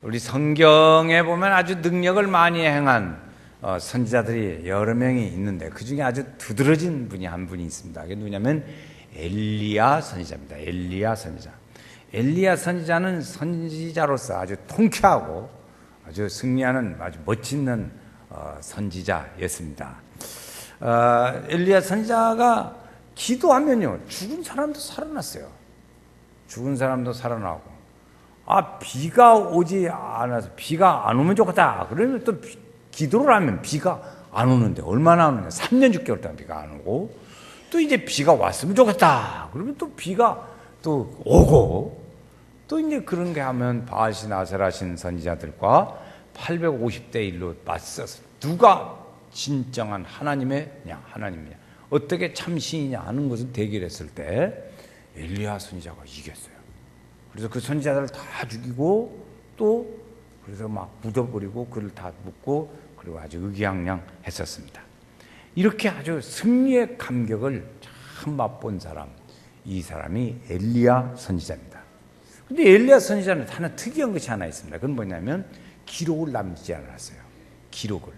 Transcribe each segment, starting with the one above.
우리 성경에 보면 아주 능력을 많이 행한 선지자들이 여러 명이 있는데 그 중에 아주 두드러진 분이 한 분이 있습니다. 그게 누구냐면 엘리야 선지자입니다. 엘리야 선지자. 엘리야 선지자는 선지자로서 아주 통쾌하고 아주 승리하는 아주 멋진 선지자였습니다. 엘리야 선지자가 기도하면요 죽은 사람도 살아났어요. 죽은 사람도 살아나고 비가 오지 않아서 비가 안 오면 좋겠다. 그러면 또 기도를 하면 비가 안 오는데 얼마나 안 오냐. 3년 6개월 동안 비가 안 오고 또 이제 비가 왔으면 좋겠다. 그러면 또 비가 또 오고 또 이제 그런 게 하면 바알신 아세라신 선지자들과 850대 1로 맞서서 누가 진정한 하나님이냐 하나님이냐 어떻게 참신이냐 하는 것을 대결했을 때 엘리야 선지자가 이겼어요. 그래서 그 선지자들을 다 죽이고 또 그래서 막 묻어버리고 그를 다 묻고 그리고 아주 의기양양했었습니다. 이렇게 아주 승리의 감격을 참 맛본 사람, 이 사람이 엘리야 선지자입니다. 근데 엘리야 선지자는 하나 특이한 것이 하나 있습니다. 그건 뭐냐면 기록을 남기지 않았어요. 기록을.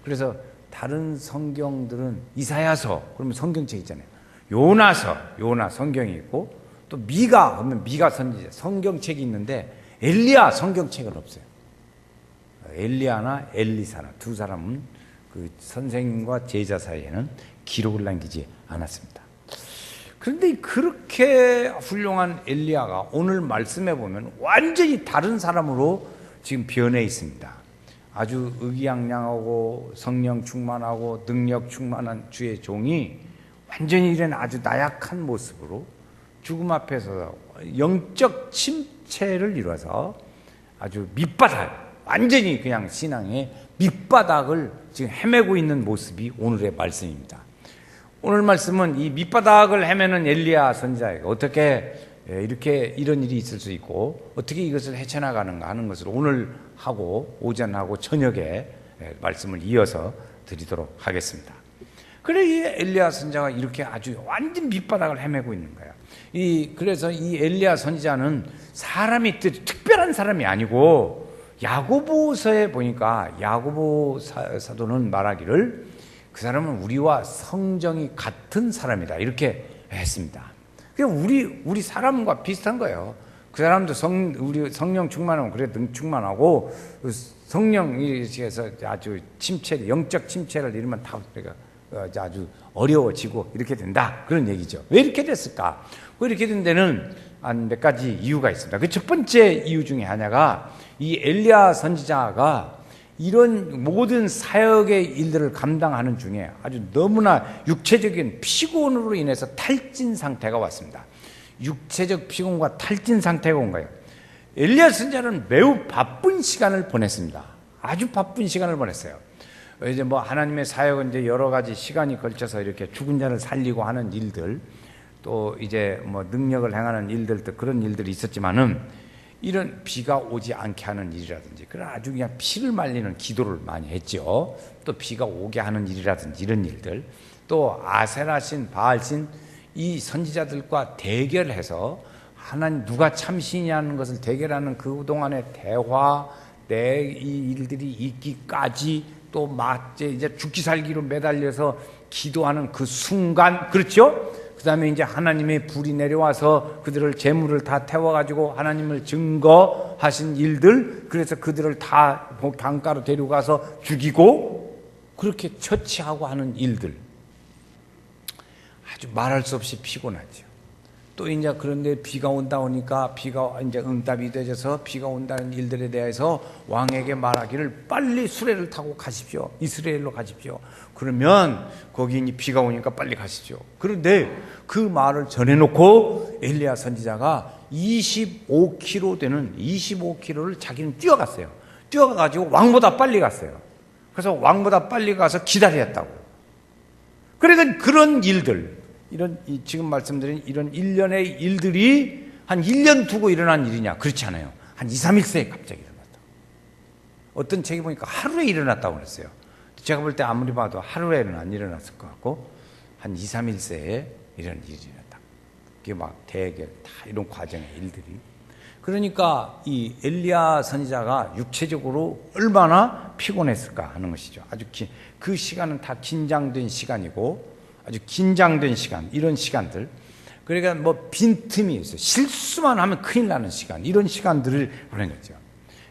그래서 다른 성경들은 이사야서 그러면 성경책 있잖아요. 요나 성경이 있고 또 미가 하면 미가 선지자 성경책이 있는데 엘리야 성경책은 없어요. 엘리야나 엘리사나 두 사람은 그 선생님과 제자 사이에는 기록을 남기지 않았습니다. 그런데 그렇게 훌륭한 엘리야가 오늘 말씀해 보면 완전히 다른 사람으로 지금 변해 있습니다. 아주 의기양양하고 성령 충만하고 능력 충만한 주의 종이 완전히 이런 아주 나약한 모습으로 죽음 앞에서 영적 침체를 이뤄서 아주 밑바닥, 완전히 그냥 신앙의 밑바닥을 지금 헤매고 있는 모습이 오늘의 말씀입니다. 오늘 말씀은 이 밑바닥을 헤매는 엘리야 선지자에게 어떻게 이렇게 이런 일이 있을 수 있고 어떻게 이것을 헤쳐나가는가 하는 것을 오늘 하고 오전하고 저녁에 말씀을 이어서 드리도록 하겠습니다. 그래 이 엘리야 선지자가 이렇게 아주 완전 밑바닥을 헤매고 있는 거야. 그래서 이 엘리야 선지자는 사람이 특별한 사람이 아니고 야고보서에 보니까 야고보 사도는 말하기를 그 사람은 우리와 성정이 같은 사람이다 이렇게 했습니다. 우리 사람과 비슷한 거예요. 그 사람도 우리 성령 충만하고 그래 능 충만하고 성령에서 아주 침체 영적 침체를 이루면 다 아주 어려워지고 이렇게 된다 그런 얘기죠. 왜 이렇게 됐을까? 이렇게 된 데는 한 몇 가지 이유가 있습니다. 그 첫 번째 이유 중에 하나가 이 엘리야 선지자가 이런 모든 사역의 일들을 감당하는 중에 아주 너무나 육체적인 피곤으로 인해서 탈진 상태가 왔습니다. 육체적 피곤과 탈진 상태가 온 거예요. 엘리야 선지자는 매우 바쁜 시간을 보냈습니다. 아주 바쁜 시간을 보냈어요. 이제 하나님의 사역은 이제 여러 가지 시간이 걸쳐서 이렇게 죽은 자를 살리고 하는 일들, 또 이제 능력을 행하는 일들도 그런 일들이 있었지만은 이런 비가 오지 않게 하는 일이라든지 그런 아주 그냥 피를 말리는 기도를 많이 했죠. 또 비가 오게 하는 일이라든지 이런 일들, 또 아세라신 바알신 이 선지자들과 대결해서 하나님 누가 참신이냐는 것을 대결하는 그 동안의 대화, 이 일들이 있기까지 또 이제 죽기 살기로 매달려서 기도하는 그 순간, 그렇죠? 그 다음에 이제 하나님의 불이 내려와서 그들을 재물을 다 태워가지고 하나님을 증거하신 일들, 그래서 그들을 다 강가로 데려가서 죽이고 그렇게 처치하고 하는 일들, 아주 말할 수 없이 피곤하죠. 또 이제 그런데 비가 온다 오니까 비가 이제 응답이 되어서 비가 온다는 일들에 대해서 왕에게 말하기를 빨리 수레를 타고 가십시오. 이스라엘로 가십시오. 그러면 거기 비가 오니까 빨리 가십시오. 그런데 그 말을 전해놓고 엘리야 선지자가 25km 되는 25km를 자기는 뛰어갔어요. 뛰어가가지고 왕보다 빨리 갔어요. 그래서 왕보다 빨리 가서 기다렸다고. 그러니까 그런 일들, 지금 말씀드린 이런 일련의 일들이 한 1년 두고 일어난 일이냐? 그렇지 않아요. 한 2, 3일 새에 갑자기 일어났다. 어떤 책에 보니까 하루에 일어났다고 그랬어요. 제가 볼 때 아무리 봐도 하루에는 안 일어났을 것 같고 한 2, 3일 새에 이런 일이 일어났다. 그게 막 대결, 다 이런 과정의 일들이. 그러니까 이 엘리야 선지자가 육체적으로 얼마나 피곤했을까 하는 것이죠. 아주 그 시간은 다 긴장된 시간이고 아주 긴장된 시간, 이런 시간들. 그러니까 뭐 빈틈이 있어요. 실수만 하면 큰일 나는 시간, 이런 시간들을 보낸 거죠.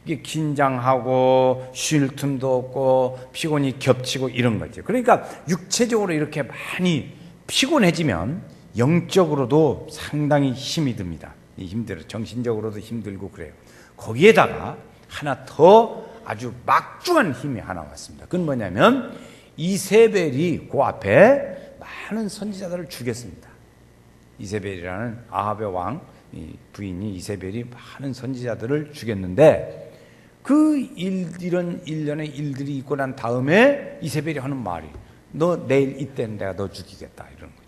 이게 긴장하고 쉴 틈도 없고 피곤이 겹치고 이런 거죠. 그러니까 육체적으로 이렇게 많이 피곤해지면 영적으로도 상당히 힘이 듭니다. 힘들어. 정신적으로도 힘들고 그래요. 거기에다가 하나 더 아주 막중한 힘이 하나 왔습니다. 그건 뭐냐면 이세벨이 그 앞에 많은 선지자들을 죽였습니다. 이세벨이라는 아합의 왕 부인이 이세벨이 많은 선지자들을 죽였는데 이런 일련의 일들이 있고 난 다음에 이세벨이 하는 말이 너 내일 이때는 내가 너 죽이겠다 이런 거예요.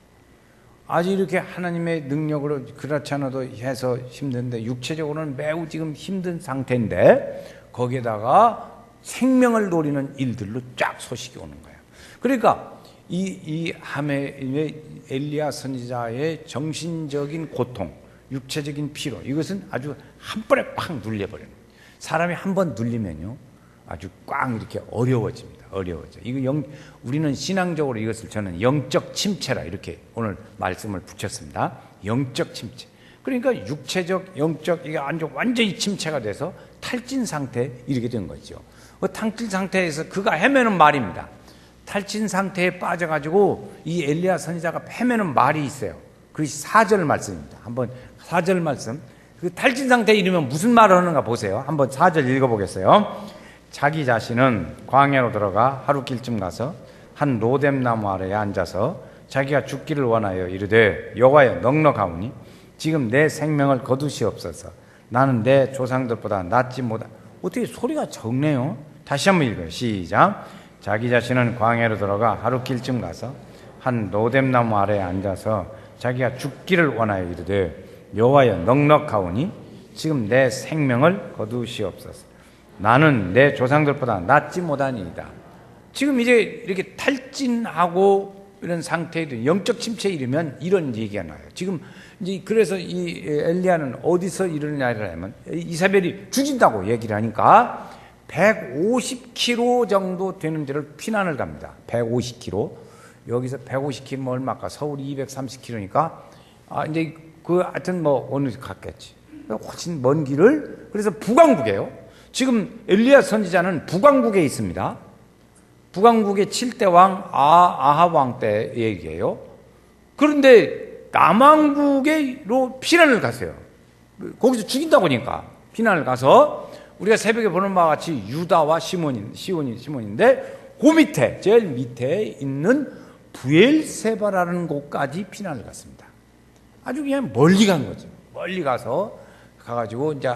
아주 이렇게 하나님의 능력으로 그렇지 않아도 해서 힘든데 육체적으로는 매우 지금 힘든 상태인데 거기에다가 생명을 노리는 일들로 쫙 소식이 오는 거예요. 그러니까 이 하멜의 엘리야 선지자의 정신적인 고통, 육체적인 피로, 이것은 아주 한 번에 팍 눌려버려요. 사람이 한 번 눌리면요 아주 꽉 이렇게 어려워집니다. 어려워져. 우리는 신앙적으로 이것을 저는 영적 침체라 이렇게 오늘 말씀을 붙였습니다. 영적 침체. 그러니까 육체적, 영적 이게 완전히 침체가 돼서 탈진 상태에 이르게 된 거죠. 그 탈진 상태에서 그가 헤매는 말입니다. 탈진 상태에 빠져가지고 이 엘리야 선지자가 헤매는 말이 있어요. 그것이 4절 말씀입니다. 한번 4절 말씀. 그 탈진 상태에 이르면 무슨 말을 하는가 보세요. 한번 4절 읽어보겠어요. 자기 자신은 광야로 들어가 하루 길쯤 가서 한 로뎀나무 아래에 앉아서 자기가 죽기를 원하여 이르되 여호와여 넉넉하오니 지금 내 생명을 거두시옵소서. 나는 내 조상들보다 낫지 못하. 어떻게 소리가 적네요. 다시 한번 읽어요. 시작. 자기 자신은 광야로 들어가 하루 길쯤 가서 한 로뎀나무 아래에 앉아서 자기가 죽기를 원하여 이르되 여호와여 넉넉하오니 지금 내 생명을 거두시옵소서. 나는 내 조상들보다 낫지 못하니이다. 지금 이제 이렇게 탈진하고 이런 상태에 영적 침체에 이르면 이런 얘기가 나요. 지금 이제 그래서 이 엘리야는 어디서 이러냐를 하면 이사벨이 죽인다고 얘기를 하니까 150km 정도 되는 데를 피난을 갑니다. 150km. 여기서 150km 얼마까? 서울이 230km니까 이제 하여튼 뭐 어느 갔겠지. 훨씬 먼 길을. 그래서 북왕국이에요. 지금 엘리야 선지자는 북왕국에 있습니다. 북왕국의 7대 왕 아합 왕 때 얘기예요. 그런데 남왕국으로 피난을 가세요. 거기서 죽인다고 하니까 피난을 가서 우리가 새벽에 보는 바와 같이 유다와 시몬인데 그 밑에 제일 밑에 있는 부엘세바라는 곳까지 피난을 갔습니다. 아주 그냥 멀리 간 거죠. 멀리 가가지고 이제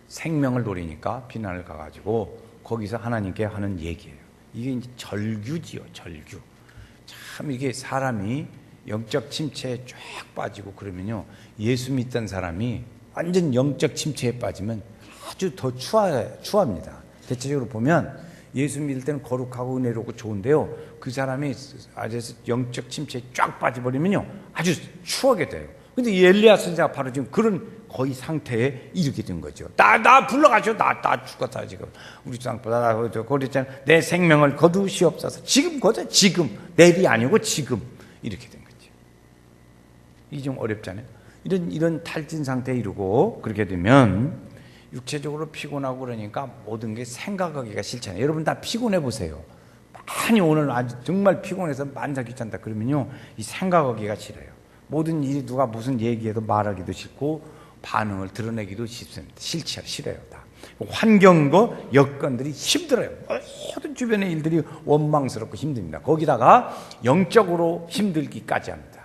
생명을 노리니까 피난을 가가지고 거기서 하나님께 하는 얘기예요. 이게 이제 절규지요, 절규. 참 이게 사람이 영적 침체에 쫙 빠지고 그러면요, 예수 믿던 사람이 완전 영적 침체에 빠지면 아주 더 추합니다. 대체적으로 보면 예수 믿을 때는 거룩하고 은혜롭고 좋은데요, 그 사람이 아주 영적 침체에 쫙 빠져버리면요 아주 추하게 돼요. 근데 이 엘리야 선지자가 바로 지금 그런 거의 상태에 이르게 된 거죠. 나 불러가죠. 나 죽었다 지금. 우리 조상보다 그랬잖아. 내 생명을 거두시옵소서. 지금 거죠. 지금. 내일이 아니고 지금. 이렇게 된 거죠. 이게 좀 어렵잖아요. 이런 탈진 상태에 이르고 그렇게 되면 육체적으로 피곤하고 그러니까 모든 게 생각하기가 싫잖아요. 여러분 다 피곤해 보세요. 많이 오늘 아주 정말 피곤해서 만사 귀찮다 그러면요, 이 생각하기가 싫어요. 모든 일이 누가 무슨 얘기해도 말하기도 싫고 반응을 드러내기도 싫어요. 다. 환경과 여건들이 힘들어요. 모든 주변의 일들이 원망스럽고 힘듭니다. 거기다가 영적으로 힘들기까지 합니다.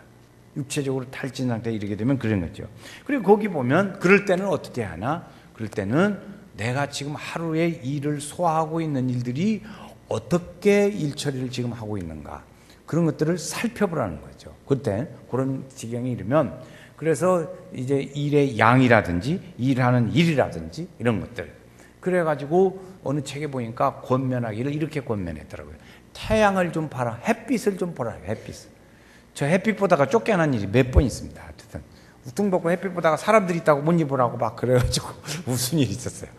육체적으로 탈진 상태에 이르게 되면 그런 거죠. 그리고 거기 보면 그럴 때는 어떻게 하나? 그럴 때는 내가 지금 하루에 일을 소화하고 있는 일들이 어떻게 일처리를 지금 하고 있는가, 그런 것들을 살펴보라는 거죠. 그때 그런 지경에 이르면, 그래서 이제 일의 양이라든지 일하는 일이라든지 이런 것들, 그래가지고 어느 책에 보니까 권면하기를 이렇게 권면했더라고요. 태양을 좀 봐라, 햇빛을 좀 보라. 햇빛. 저 햇빛 보다가 쫓겨난 일이 몇 번 있습니다. 하여튼 우퉁 벗고 햇빛 보다가 사람들이 있다고 못 입으라고 막 그래가지고 무슨 일이 있었어요.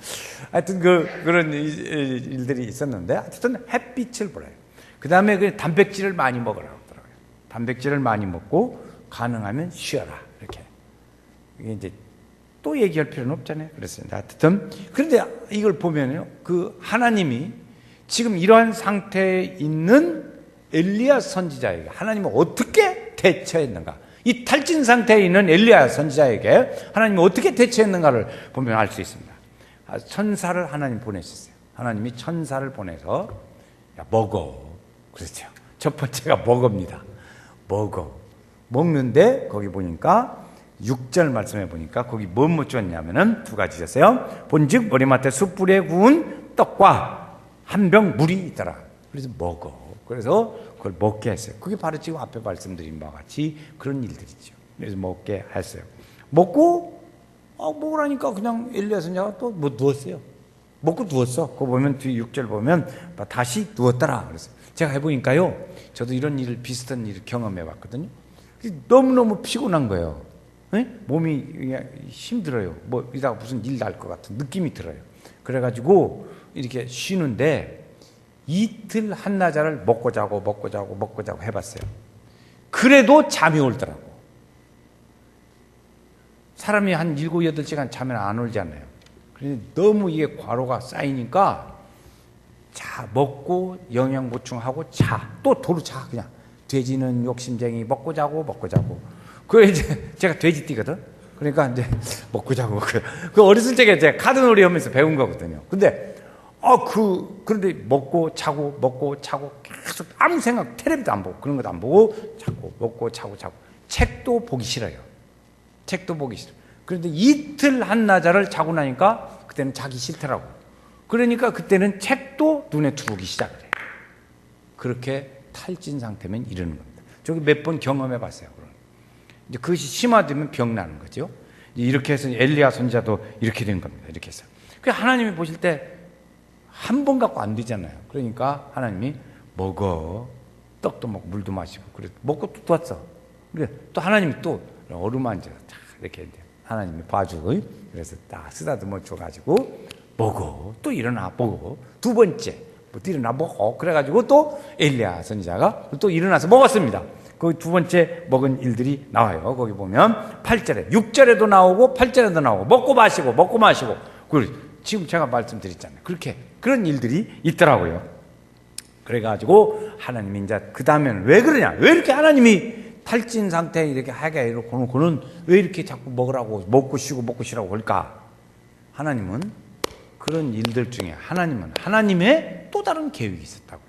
하여튼 그런 일들이 있었는데, 하여튼 햇빛을 보래요. 그 다음에 그 단백질을 많이 먹으라고 하더라고요. 단백질을 많이 먹고 가능하면 쉬어라. 이렇게. 이게 이제 또 얘기할 필요는 없잖아요. 그랬습니다. 하여튼 그런데 이걸 보면요, 그 하나님이 지금 이러한 상태에 있는 엘리야 선지자에게 하나님은 어떻게 대처했는가? 이 탈진 상태에 있는 엘리야 선지자에게 하나님이 어떻게 대처했는가를 보면 알 수 있습니다. 천사를 하나님 보내셨어요. 하나님이 천사를 보내서 야, 먹어. 그렇죠. 첫 번째가 먹읍니다. 먹어. 먹는데 거기 보니까 6절 말씀해 보니까 거기 뭐 줬냐면은 두 가지 줬어요. 본즉 머리맡에 숯불에 구운 떡과 한 병 물이 있더라. 그래서 먹어. 그래서 그걸 먹게 했어요. 그게 바로 지금 앞에 말씀드린 바와 같이 그런 일들이죠. 그래서 먹게 했어요. 먹고 먹으라니까 그냥 엘리야 선지자가 또 뭐 누웠어요. 먹고 누웠어. 그거 보면 뒤 6절 보면 다시 누웠더라. 그래서 제가 해보니까요, 저도 이런 일을 비슷한 일을 경험해 봤거든요. 너무너무 피곤한 거예요. 네? 몸이 힘들어요. 뭐 이러다가 무슨 일 날 것 같은 느낌이 들어요. 그래가지고 이렇게 쉬는데 이틀 한나절을 먹고 자고 해봤어요. 그래도 잠이 오더라고. 사람이 한 7, 8시간 자면 안 오잖아요. 그런데 너무 이게 과로가 쌓이니까 먹고 영양 보충하고 또 도로 그냥. 돼지는 욕심쟁이 먹고 자고. 그래 이제 제가 돼지띠거든. 그러니까 이제 먹고 자고. 그 어렸을 적에 제가 카드놀이 하면서 배운 거거든요. 근데 그런데 먹고 자고 계속 아무 생각, 텔레비도 안 보고 그런 것도 안 보고 먹고 자고 책도 보기 싫어요. 그런데 이틀 한나절을 자고 나니까 그때는 자기 싫더라고. 그러니까 그때는 책도 눈에 들어오기 시작을 해요. 그렇게 탈진 상태면 이러는 겁니다. 저기 몇 번 경험해 봤어요. 이제 그것이 심화되면 병 나는 거죠. 이렇게 해서 엘리야 선지자도 이렇게 된 겁니다. 이렇게 해서. 하나님이 보실 때 한 번 갖고 안 되잖아요. 그러니까 하나님이 먹어. 떡도 먹고 물도 마시고. 그래 먹고 또 뒀어. 그래 또 하나님이 또 어루만져. 이렇게 하나님이 봐주고. 그래서 딱 쓰다듬어 줘가지고 먹어. 또 일어나 먹어. 두 번째 또 일어나 먹어. 그래가지고 또 엘리야 선지자가 또 일어나서 먹었습니다. 그 두 번째 먹은 일들이 나와요. 거기 보면 8절에 6절에도 나오고 8절에도 나오고 먹고 마시고. 지금 제가 말씀드렸잖아요. 그런 일들이 있더라고요. 그래가지고 하나님이 이제 그 다음에는 왜 그러냐? 왜 이렇게 하나님이 탈진 상태에 이렇게 하게 해놓고는 왜 이렇게 자꾸 먹으라고 먹고 쉬라고 할까? 하나님은 그런 일들 중에 하나님의 또 다른 계획이 있었다고요.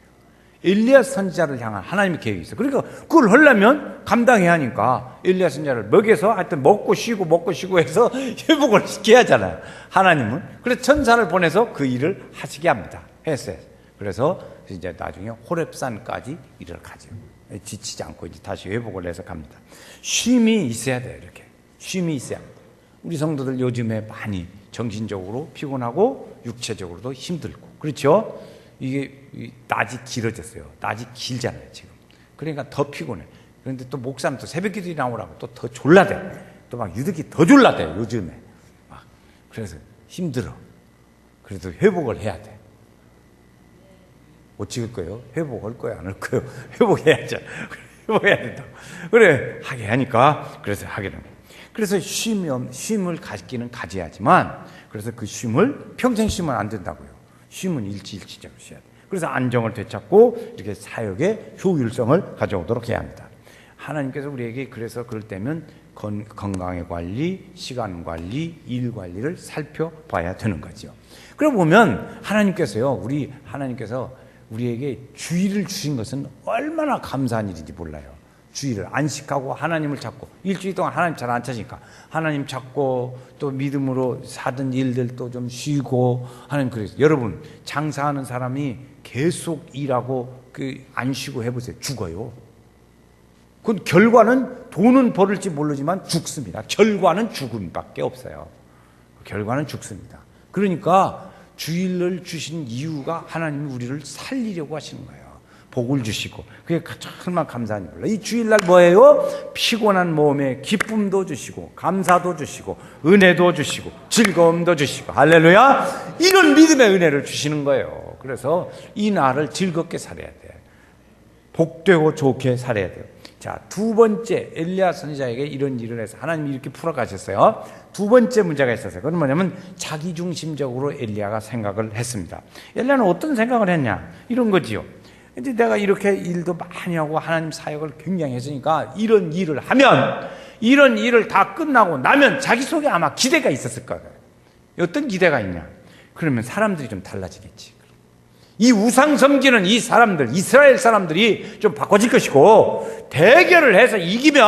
엘리야 선지자를 향한 하나님의 계획이 있어요. 그러니까 그걸 하려면 감당해야 하니까 엘리야 선지자를 먹여서 하여튼 먹고 쉬고 해서 회복을 시켜야 하잖아요. 하나님은. 그래서 천사를 보내서 그 일을 하시게 합니다. 했어요. 그래서 이제 나중에 호렙산까지 일을 가죠. 지치지 않고 이제 다시 회복을 해서 갑니다. 쉼이 있어야 돼요. 이렇게 쉼이 있어야 합니다. 우리 성도들 요즘에 많이 정신적으로 피곤하고 육체적으로도 힘들고 그렇죠? 이게 낮이 길어졌어요. 낮이 길잖아요 지금. 그러니까 더 피곤해. 그런데 또 목사는 또 새벽기도에 나오라고 또 더 졸라대. 또 막 유득이 더 졸라대 요즘에. 그래서 힘들어. 그래도 회복을 해야 돼. 못 찍을 거예요? 회복할 거예요? 안 할 거예요? 회복해야죠. 회복해야 된다고. 그래 하게 하니까 그래서 하게 됩니다. 그래서 쉼을 갖기는 가져야지만 그래서 그 쉼을 평생 쉬면 안 된다고요. 쉼은 일치일치적으로 쉬어야 돼요. 그래서 안정을 되찾고 이렇게 사역의 효율성을 가져오도록 해야 합니다. 하나님께서 우리에게 그래서 그럴 때면 건강의 관리, 시간 관리, 일 관리를 살펴봐야 되는 거죠. 그러고 보면 하나님께서 우리에게 주일을 주신 것은 얼마나 감사한 일인지 몰라요. 주일을 안식하고 하나님을 찾고 일주일 동안 하나님 잘 안 찾으니까 하나님 찾고 또 믿음으로 사던 일들도 좀 쉬고 하나님 그래서 여러분 장사하는 사람이 계속 일하고 안 쉬고 해보세요. 죽어요. 그 결과는 돈은 벌을지 모르지만 죽습니다. 결과는 죽음밖에 없어요. 결과는 죽습니다. 그러니까 주일을 주신 이유가 하나님이 우리를 살리려고 하시는 거예요. 복을 주시고 그게 정말 감사한 일로 이 주일날 뭐예요? 피곤한 몸에 기쁨도 주시고 감사도 주시고 은혜도 주시고 즐거움도 주시고 할렐루야. 이런 믿음의 은혜를 주시는 거예요. 그래서 이 날을 즐겁게 살아야 돼. 복되고 좋게 살아야 돼요. 자, 두 번째 엘리야 선지자에게 이런 일을 해서 하나님이 이렇게 풀어가셨어요. 두 번째 문제가 있었어요. 그건 뭐냐면 자기중심적으로 엘리야가 생각을 했습니다. 엘리야는 어떤 생각을 했냐? 이런 거지요. 이제 내가 이렇게 일도 많이 하고 하나님 사역을 굉장히 했으니까 이런 일을 하면 이런 일을 다 끝나고 나면 자기 속에 아마 기대가 있었을 거예요. 어떤 기대가 있냐? 그러면 사람들이 좀 달라지겠지. 이 우상 섬기는 이 사람들, 이스라엘 사람들이 좀 바꿔질 것이고 대결을 해서 이기면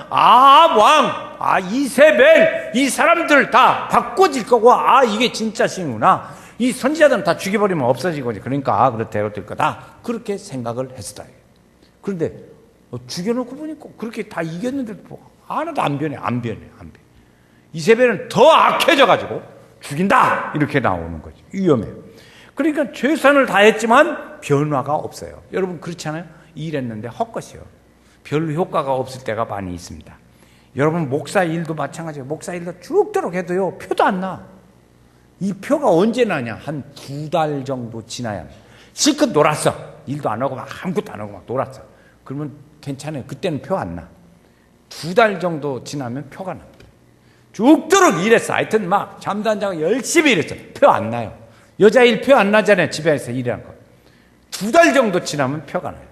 아합 왕, 이세벨 이 사람들 다 바꿔질 거고 이게 진짜 신구나. 이 선지자들은 다 죽여버리면 없어지고 그러니까 그렇대로 될 거다. 그렇게 생각을 했었다. 그런데 죽여놓고 보니까 그렇게 다 이겼는데 하나도 안 변해. 이세벨은 더 악해져가지고 죽인다 이렇게 나오는 거죠. 위험해요. 그러니까 최선을 다했지만 변화가 없어요. 여러분 그렇지 않아요? 일했는데 헛것이요. 별로 효과가 없을 때가 많이 있습니다. 여러분 목사 일도 마찬가지예요. 목사 일도 죽도록 해도요 표도 안 나. 이 표가 언제 나냐? 한 2달 정도 지나야 실컷 놀았어. 일도 안 하고 막 아무것도 안 하고 막 놀았어. 그러면 괜찮아요. 그때는 표 안 나. 2달 정도 지나면 표가 납니다. 죽도록 일했어. 하여튼 막 잠도 안 자고 열심히 일했어. 표 안 나요. 여자 일 표 안 나잖아요. 집에서 일하는 거. 2달 정도 지나면 표가 나요.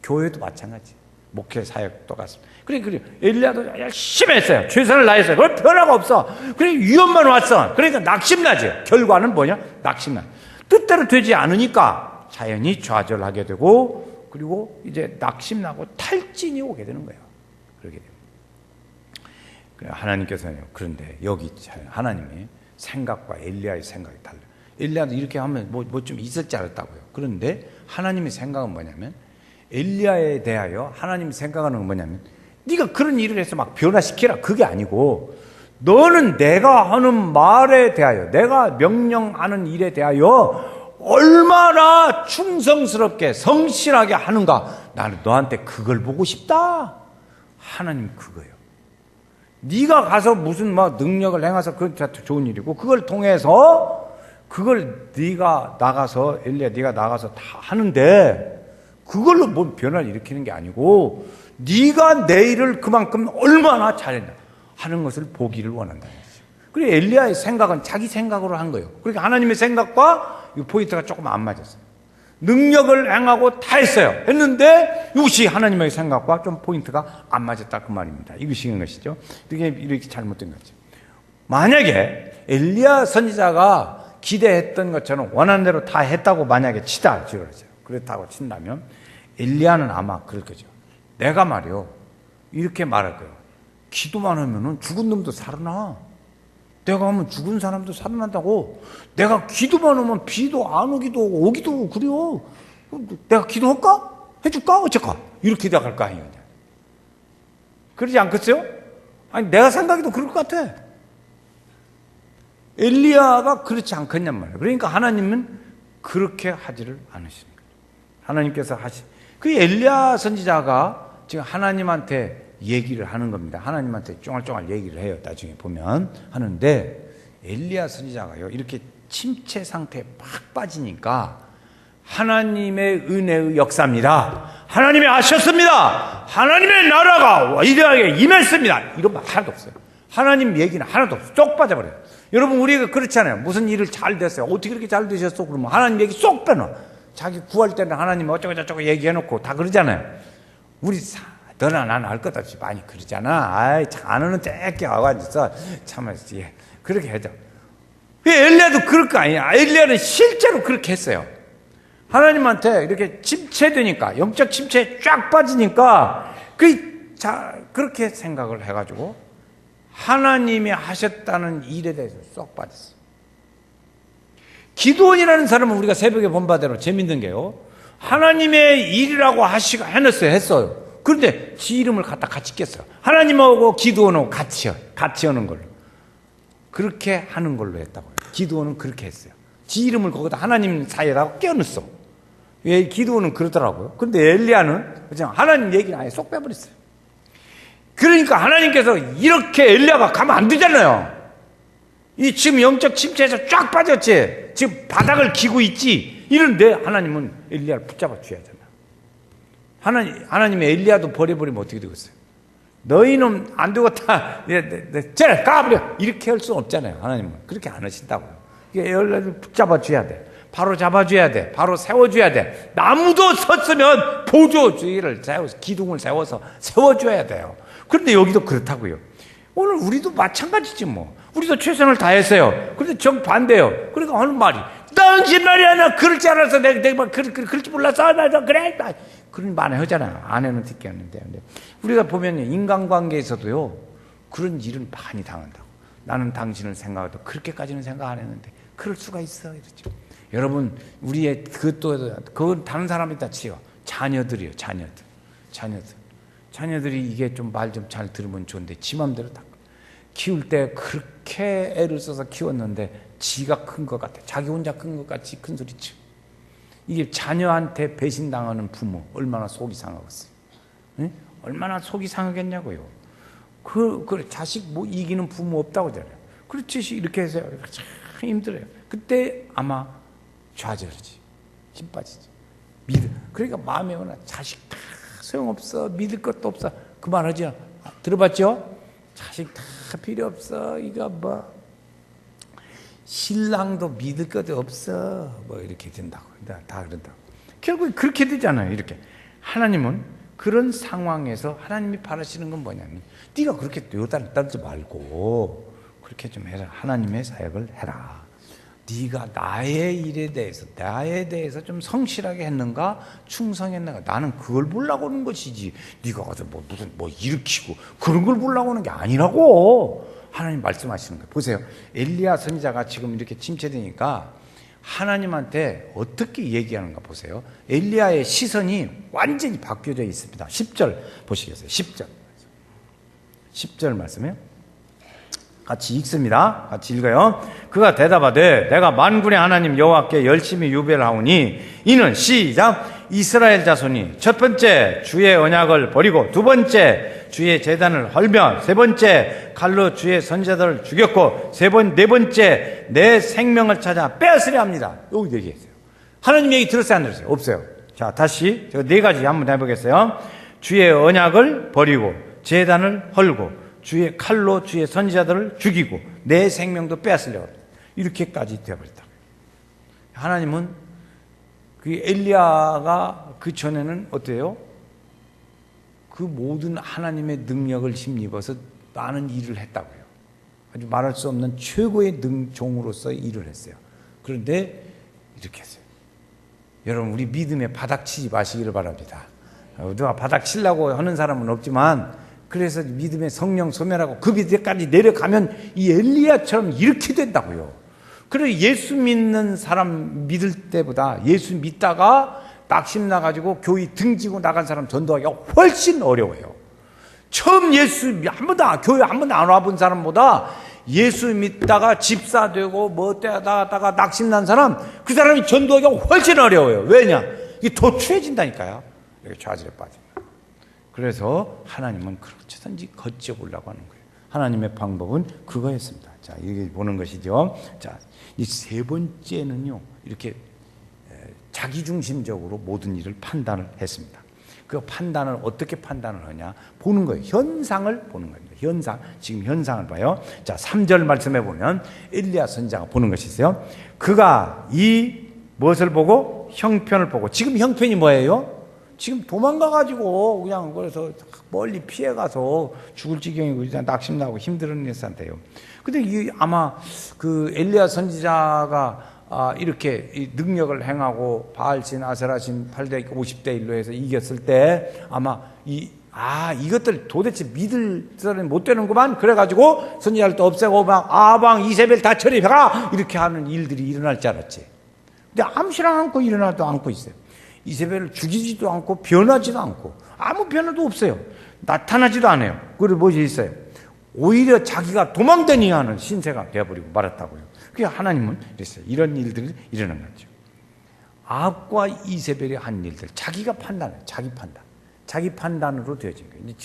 교회도 마찬가지. 목회 사역도 같습니다. 그래. 엘리야도 열심히 했어요. 최선을 다했어요. 그걸 변화가 없어. 그래, 위험만 왔어. 그러니까 낙심나지. 결과는 뭐냐? 낙심나. 뜻대로 되지 않으니까 자연히 좌절하게 되고, 그리고 이제 낙심나고 탈진이 오게 되는 거예요. 그렇게 됩니다. 하나님께서는 그런데 여기 하나님의 생각과 엘리야의 생각이 달라요. 엘리야도 이렇게 하면 뭐 좀 있을 줄 알았다고요. 그런데 하나님의 생각은 뭐냐면 엘리야에 대하여 하나님이 생각하는 건 뭐냐면 네가 그런 일을 해서 막 변화시키라. 그게 아니고 너는 내가 하는 말에 대하여 내가 명령하는 일에 대하여 얼마나 충성스럽게 성실하게 하는가. 나는 너한테 그걸 보고 싶다. 하나님 그거예요. 네가 가서 무슨 막 능력을 행해서 그건 좋은 일이고 그걸 통해서 그걸 네가 나가서 엘리야 네가 나가서 다 하는데 그걸로 뭔 변화를 일으키는 게 아니고 네가 내 일을 그만큼 얼마나 잘했나 하는 것을 보기를 원한다는 거죠. 그리고 엘리야의 생각은 자기 생각으로 한 거예요. 그러니까 하나님의 생각과 이 포인트가 조금 안 맞았어요. 능력을 행하고 다 했어요. 했는데 이것이 하나님의 생각과 좀 포인트가 안 맞았다 그 말입니다. 이것이 것이죠. 이게 이렇게 잘못된 거죠. 만약에 엘리야 선지자가 기대했던 것처럼 원하는 대로 다 했다고 만약에 치다 그렇다고 친다면 엘리야는 아마 그럴 거죠. 내가 말이요 이렇게 말할 거예요. 기도만 하면은 죽은 놈도 살아나. 내가 하면 죽은 사람도 살아난다고. 내가 기도만 하면 비도 안 오기도 오고 오기도 오고 그래요. 내가 기도할까? 해줄까? 어쩔까? 이렇게 나갈 거 아니에요. 그러지 않겠어요? 아니 내가 생각해도 그럴 것 같아. 엘리야가 그렇지 않겠냔 말이에요. 그러니까 하나님은 그렇게 하지를 않으십니다. 하나님께서 그 엘리야 선지자가 지금 하나님한테 얘기를 하는 겁니다. 하나님한테 쫑알쫑알 얘기를 해요. 나중에 보면 하는데 엘리야 선지자가요 이렇게 침체 상태에 팍 빠지니까 하나님의 은혜의 역사입니다. 하나님이 하셨습니다. 하나님의 나라가 위대하게 임했습니다. 이런 말 하나도 없어요. 하나님 얘기는 하나도 없어요. 쏙 빠져버려요. 여러분 우리가 그렇잖아요. 무슨 일을 잘 됐어요. 어떻게 그렇게 잘 되셨어? 그러면 하나님 얘기 쏙 빼놔. 자기 구할 때는 하나님 어쩌고 저쩌고 얘기해놓고 다 그러잖아요. 우리 너나 나나 할 것 없이 많이 그러잖아. 아이 자너는 떼게 와가지고 참아 그렇게 하죠. 엘리야도 그럴 거 아니야. 엘리야는 실제로 그렇게 했어요. 하나님한테 이렇게 침체되니까 영적 침체에 쫙 빠지니까 그렇게 생각을 해가지고 하나님이 하셨다는 일에 대해서 쏙 빠졌어요. 기드온이라는 사람은 우리가 새벽에 본 바대로 재밌는 게요. 하나님의 일이라고 했어요. 그런데 지 이름을 갖다 같이 꼈어요. 하나님하고 기드온하고 같이 하는 걸로. 그렇게 하는 걸로 했다고요. 기드온은 그렇게 했어요. 지 이름을 거기다 하나님 사이에다가 껴넣었어. 왜 기도는 그러더라고요. 그런데 엘리야는 그냥 하나님 얘기는 아예 쏙 빼버렸어요. 그러니까 하나님께서 이렇게 엘리야가 가면 안 되잖아요. 이 지금 영적 침체에서 쫙 빠졌지. 지금 바닥을 기고 있지. 이런데 하나님은 엘리야를 붙잡아 줘야 하잖아. 하나님의 엘리야도 버려버리면 어떻게 되겠어요? 너희는 안 되겠다. 쟤 가버려. 이렇게 할 수는 없잖아요. 하나님은 그렇게 안 하신다고요. 엘리야를 붙잡아 줘야 돼. 바로 잡아줘야 돼. 바로 세워줘야 돼. 나무도 섰으면 보조주의를 세워서 기둥을 세워서 세워줘야 돼요. 그런데 여기도 그렇다고요. 오늘 우리도 마찬가지지 뭐. 우리도 최선을 다했어요. 그런데 정반대요. 그러니까 하는 말이 당신 말이야 나 그럴 줄 알았어. 내가 그럴 줄 몰랐어. 나 그래. 그런 말 하잖아요. 아내는 듣기 않는데. 근데 우리가 보면 인간관계에서도요. 그런 일은 많이 당한다고. 나는 당신을 생각해도 그렇게까지는 생각 안 했는데 그럴 수가 있어. 이러죠. 여러분 우리의 그건 다른 사람이 다 치요. 자녀들이요. 자녀들이 이게 좀 말 좀 잘 들으면 좋은데 지 맘대로 다 키울 때 그렇게 애를 써서 키웠는데 지가 큰 것 같아. 자기 혼자 큰 것 같이 큰 소리쳐. 이게 자녀한테 배신당하는 부모 얼마나 속이 상하겠어요. 응? 얼마나 속이 상하겠냐고요. 그 자식 뭐 이기는 부모 없다고 하잖아요. 그렇지 이렇게 해서 참 힘들어요. 그때 아마 좌절하지. 힘 빠지지. 그러니까 마음에 오나 자식 다 소용없어. 믿을 것도 없어. 그 말 하죠. 들어봤죠? 자식 다 필요 없어. 이거 뭐 신랑도 믿을 것도 없어. 뭐 이렇게 된다고. 다 그런다고. 결국 그렇게 되잖아요. 이렇게. 하나님은 그런 상황에서 하나님이 바라시는 건 뭐냐면 네가 그렇게 요단을 떨지 말고 그렇게 좀 해라. 하나님의 사역을 해라. 네가 나의 일에 대해서 나에 대해서 좀 성실하게 했는가 충성했는가 나는 그걸 보려고 하는 것이지 네가 가서 무슨 일으키고 그런 걸 보려고 하는 게 아니라고 하나님 말씀하시는 거예요. 보세요. 엘리야 선지자가 지금 이렇게 침체되니까 하나님한테 어떻게 얘기하는가 보세요. 엘리야의 시선이 완전히 바뀌어져 있습니다. 10절 보시겠어요? 10절 말씀이에요. 같이 읽습니다. 같이 읽어요. 그가 대답하되 내가 만군의 하나님 여호와께 열심히 유배를 하오니 이는 시작 이스라엘 자손이 첫 번째 주의 언약을 버리고 두 번째 주의 제단을 헐며 세 번째 칼로 주의 선지자들을 죽였고 네 번째 내 생명을 찾아 빼앗으려 합니다. 여기 얘기했어요. 하나님 얘기 들었어요 안 들었어요? 없어요. 자 다시 제가 네 가지 한번 해보겠어요. 주의 언약을 버리고 제단을 헐고 주의 칼로 주의 선지자들을 죽이고 내 생명도 빼앗으려고 합니다. 이렇게까지 되어버렸다. 하나님은 그 엘리야가 그 전에는 어때요? 그 모든 하나님의 능력을 힘입어서 많은 일을 했다고요. 아주 말할 수 없는 최고의 종으로서 일을 했어요. 그런데 이렇게 했어요. 여러분 우리 믿음에 바닥 치지 마시기를 바랍니다. 누가 바닥 치려고 하는 사람은 없지만 그래서 믿음의 성령 소멸하고 그 밑에까지 내려가면 이 엘리야처럼 이렇게 된다고요. 그래서 예수 믿는 사람 믿을 때보다 예수 믿다가 낙심 나가지고 교회 등지고 나간 사람 전도하기가 훨씬 어려워요. 처음 교회 한 번도 안 와본 사람보다 예수 믿다가 집사 되고 뭐 때다가 낙심 난 사람 그 사람이 전도하기가 훨씬 어려워요. 왜냐? 이게 더 추해진다니까요. 이렇게 좌절에 빠집니다. 그래서 하나님은 그렇게든지 거쳐보려고 하는 거예요. 하나님의 방법은 그거였습니다. 자, 이게 보는 것이죠. 자, 이 세 번째는요, 이렇게 자기중심적으로 모든 일을 판단을 했습니다. 그 판단을 어떻게 판단을 하냐? 보는 거예요. 현상을 보는 겁니다. 지금 현상을 봐요. 자, 3절 말씀해 보면 엘리야 선지자가 보는 것이 있어요. 그가 이 무엇을 보고? 형편을 보고. 지금 형편이 뭐예요? 지금 도망가가지고 그냥 그래서 멀리 피해가서 죽을 지경이고 그냥 낙심나고 힘든 상태예요. 근데 아마 그 엘리야 선지자가 이렇게 능력을 행하고 바알신, 아세라신 8대 50대 1로 해서 이겼을 때 아마 이것들 도대체 믿을 사람이 못 되는구만. 그래가지고 선지자를 또 없애고 막 아방, 이세벨 다 처리해라 이렇게 하는 일들이 일어날 줄 알았지. 근데 암시랑 않고 일어나도 않고 있어요. 이세벨을 죽이지도 않고 변하지도 않고 아무 변화도 없어요. 나타나지도 않아요. 그리고 무엇이 있어요? 오히려 자기가 도망다니야 하는 신세가 되어버리고 말았다고요. 그게 하나님은 그랬어요. 이런 일들이 일어난 거죠. 아합과 이세벨이 한 일들, 자기가 판단해, 자기 판단으로 되어진 거예요.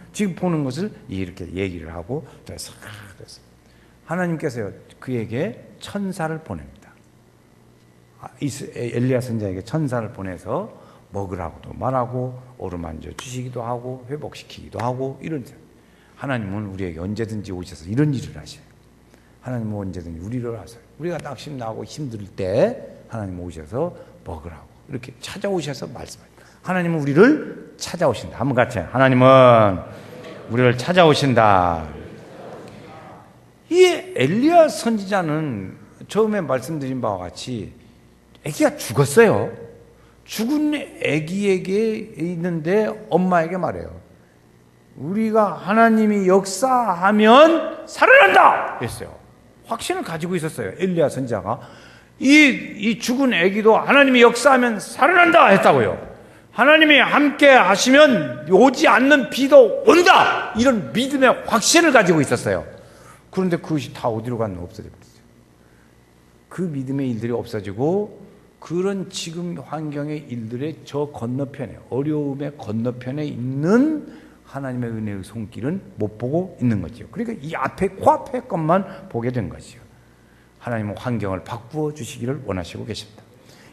지금 보는 것을 이렇게 얘기를 하고 그래서 하나님께서요 그에게 천사를 보냅니다. 엘리야 선지자에게 천사를 보내서 먹으라고도 말하고 어루만져 주시기도 하고 회복시키기도 하고 이런. 하나님은 우리에게 언제든지 오셔서 이런 일을 하셔요. 하나님은 언제든지 우리를 하세요. 우리가 낙심나고 힘들 때 하나님 오셔서 먹으라고 이렇게 찾아오셔서 말씀합니다. 하나님은 우리를 찾아오신다. 한번 같이 하나님은 우리를 찾아오신다. 이 엘리야 선지자는 처음에 말씀드린 바와 같이 아기가 죽었어요. 죽은 아기에게 있는데 엄마에게 말해요. 우리가 하나님이 역사하면 살아난다 했어요. 확신을 가지고 있었어요. 엘리야 선지자가 이 죽은 아기도 하나님이 역사하면 살아난다 했다고요. 하나님이 함께 하시면 오지 않는 비도 온다, 이런 믿음의 확신을 가지고 있었어요. 그런데 그것이 다 어디로 갔나 없어져 버렸어요. 그 믿음의 일들이 없어지고 그런 지금 환경의 일들의 저 건너편에, 어려움의 건너편에 있는 하나님의 은혜의 손길은 못 보고 있는 거죠. 그러니까 이 앞에 코앞의 것만 보게 된 거죠. 하나님은 환경을 바꾸어 주시기를 원하시고 계십니다.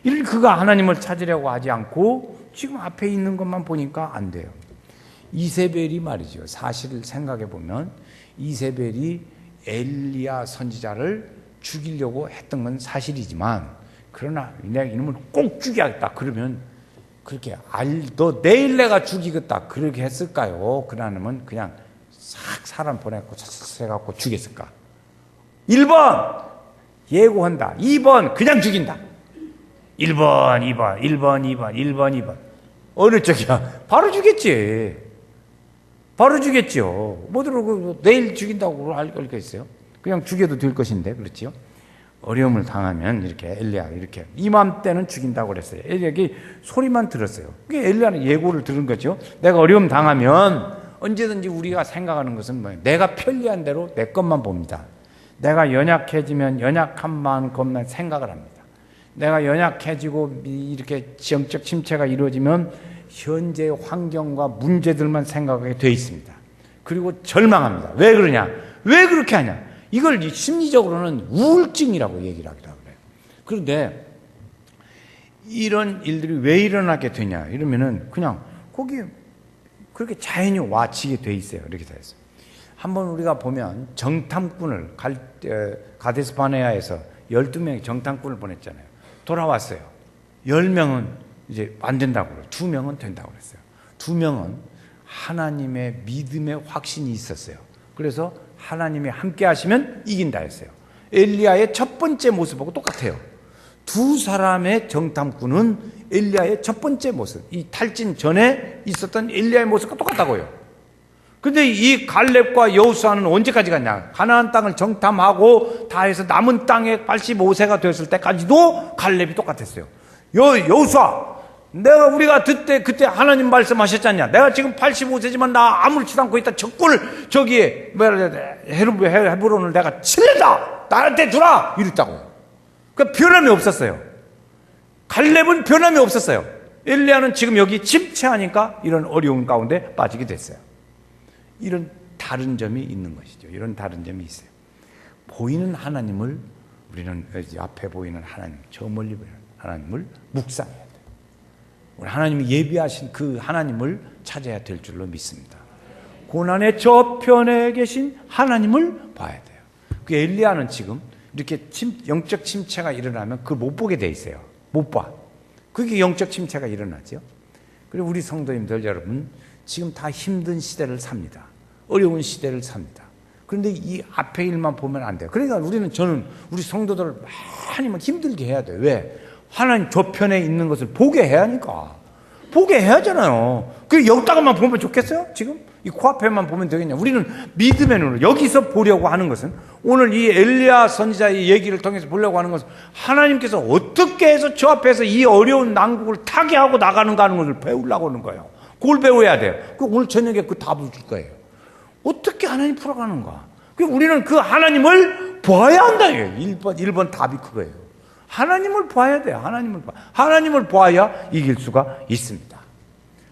이를 그가 하나님을 찾으려고 하지 않고 지금 앞에 있는 것만 보니까 안 돼요. 이세벨이 말이죠. 사실을 생각해 보면 이세벨이 엘리야 선지자를 죽이려고 했던 건 사실이지만, 그러나 내가 이놈을 꼭 죽여야겠다 그러면 그렇게 너 내일 내가 죽이겠다 그렇게 했을까요? 그러면 그냥 싹 사람 보내고 해갖고 죽였을까? 1번 예고한다, 2번 그냥 죽인다. 1번 2번 1번 2번 1번 2번 어느 쪽이야? 바로 죽였지. 바로 죽였죠. 뭐더러 내일 죽인다고 할 거 있어요? 그냥 죽여도 될 것인데, 그렇지요? 어려움을 당하면 이렇게 엘리야 이렇게 이맘때는 죽인다고 그랬어요. 엘리야가 소리만 들었어요. 그게 엘리야는 예고를 들은 거죠. 내가 어려움 당하면 언제든지 우리가 생각하는 것은 뭐예요? 내가 편리한 대로 내 것만 봅니다. 내가 연약해지면 연약한 만큼만 생각을 합니다. 내가 연약해지고 이렇게 영적 침체가 이루어지면 현재 환경과 문제들만 생각하게 돼 있습니다. 그리고 절망합니다. 왜 그러냐? 왜 그렇게 하냐? 이걸 심리적으로는 우울증이라고 얘기를 하기도 하고요. 그런데 이런 일들이 왜 일어나게 되냐? 이러면은 그냥 거기 그렇게 자연히 와치게 돼 있어요. 이렇게 돼 있어요. 한번 우리가 보면 정탐꾼을 가데스 바네아에서 12명의 정탐꾼을 보냈잖아요. 돌아왔어요. 10명은 이제 안 된다고 그래요. 2명은 된다고 그랬어요. 2명은 하나님의 믿음의 확신이 있었어요. 그래서 하나님이 함께 하시면 이긴다 했어요. 엘리야의 첫 번째 모습하고 똑같아요. 두 사람의 정탐꾼은 엘리야의 첫 번째 모습, 이 탈진 전에 있었던 엘리야의 모습과 똑같다고요. 근데 이 갈렙과 여호수아는 언제까지 갔냐? 가나안 땅을 정탐하고 다 해서 남은 땅에 85세가 되었을 때까지도 갈렙이 똑같았어요. 여호수아, 우리가 그때 하나님 말씀하셨잖냐? 내가 지금 85세지만 나 아무렇지도 않고 있다. 적군을 저기에 헤브론을 내가 치는다. 나한테 주라. 이랬다고요. 그러니까 변함이 없었어요. 갈렙은 변함이 없었어요. 엘리야는 지금 여기 침체하니까 이런 어려운 가운데 빠지게 됐어요. 이런 다른 점이 있는 것이죠. 이런 다른 점이 있어요. 보이는 하나님을 우리는 앞에 보이는 하나님, 저 멀리 보이는 하나님을 묵상해야 돼요. 우리 하나님이 예비하신 그 하나님을 찾아야 될 줄로 믿습니다. 고난의 저편에 계신 하나님을 봐야 돼요. 그 엘리야는 지금 이렇게 영적 침체가 일어나면 그걸 못 보게 돼 있어요. 못 봐. 그게 영적 침체가 일어나죠. 그리고 우리 성도님들 여러분, 지금 다 힘든 시대를 삽니다. 어려운 시대를 삽니다. 그런데 이 앞에 일만 보면 안 돼요. 그러니까 저는 우리 성도들을 많이 힘들게 해야 돼요. 왜? 하나님 저편에 있는 것을 보게 해야 하니까. 보게 해야 하잖아요. 여기다가만 보면 좋겠어요? 지금? 이 코앞에만 보면 되겠냐? 우리는 믿음의 눈으로 여기서 보려고 하는 것은, 오늘 이 엘리야 선지자의 얘기를 통해서 보려고 하는 것은 하나님께서 어떻게 해서 저 앞에서 이 어려운 난국을 타개하고 나가는가 하는 것을 배우려고 하는 거예요. 그걸 배워야 돼요. 오늘 저녁에 그 답을 줄 거예요. 어떻게 하나님 풀어가는가? 우리는 그 하나님을 봐야 한다. 1번 답이 그거예요. 하나님을 봐야 돼요. 하나님을 봐야 이길 수가 있습니다.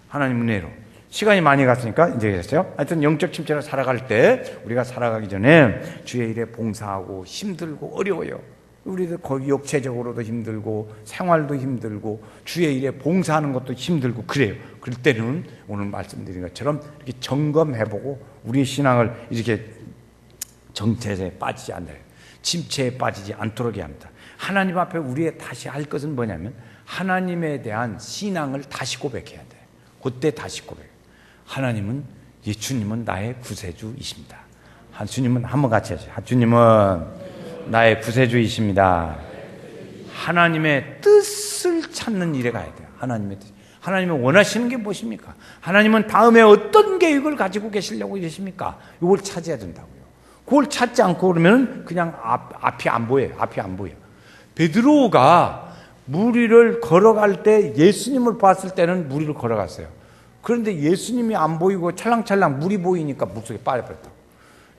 하나님 은혜로. 시간이 많이 갔으니까 이제 됐어요. 하여튼 영적 침체를 살아갈 때 우리가 살아가기 전에 주의 일에 봉사하고 힘들고 어려워요. 우리도 거기 육체적으로도 힘들고 생활도 힘들고 주의 일에 봉사하는 것도 힘들고 그래요. 그럴 때는 오늘 말씀드린 것처럼 이렇게 점검해보고 우리의 신앙을 이렇게 정체에 빠지지 않아요. 침체에 빠지지 않도록 해야 합니다. 하나님 앞에 우리의 다시 할 것은 뭐냐면 하나님에 대한 신앙을 다시 고백해야 돼요. 그때 다시 고백. 하나님은, 주님은 나의 구세주이십니다. 주님은 한번 같이 하죠. 주님은 나의 구세주이십니다. 하나님의 뜻을 찾는 일에 가야 돼요. 하나님의 뜻. 하나님은 원하시는 게 무엇입니까? 하나님은 다음에 어떤 계획을 가지고 계시려고 계십니까? 이걸 찾아야 된다고요. 그걸 찾지 않고 그러면 그냥 앞이 안 보여요. 앞이 안 보여요. 베드로가 물 위를 걸어갈 때 예수님을 봤을 때는 물 위를 걸어갔어요. 그런데 예수님이 안 보이고 찰랑찰랑 물이 보이니까 물속에 빠져버렸다.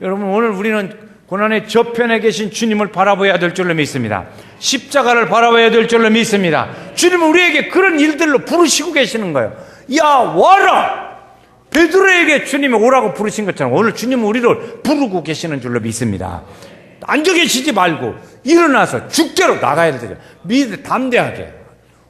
여러분, 오늘 우리는 고난의 저편에 계신 주님을 바라봐야 될 줄로 믿습니다. 십자가를 바라봐야 될 줄로 믿습니다. 주님은 우리에게 그런 일들로 부르시고 계시는 거예요. 야, 와라! 베드로에게 주님이 오라고 부르신 것처럼 오늘 주님은 우리를 부르고 계시는 줄로 믿습니다. 앉아 계시지 말고 일어나서 죽게로 나가야 되죠. 담대하게.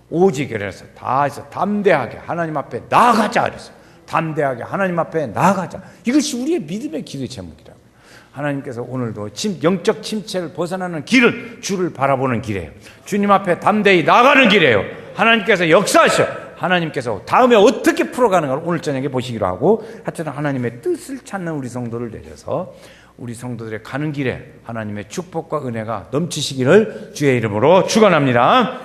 오직 그래서 다 해서 담대하게 하나님 앞에 나아가자 그랬어요. 담대하게 하나님 앞에 나아가자. 이것이 우리의 믿음의 기도의 제목이라고요. 하나님께서 오늘도 영적 침체를 벗어나는 길은 주를 바라보는 길이에요. 주님 앞에 담대히 나아가는 길이에요. 하나님께서 역사하셔. 하나님께서 다음에 어떻게 풀어가는가를 오늘 저녁에 보시기로 하고, 하여튼 하나님의 뜻을 찾는 우리 성도를 내려서 우리 성도들의 가는 길에 하나님의 축복과 은혜가 넘치시기를 주의 이름으로 축원합니다.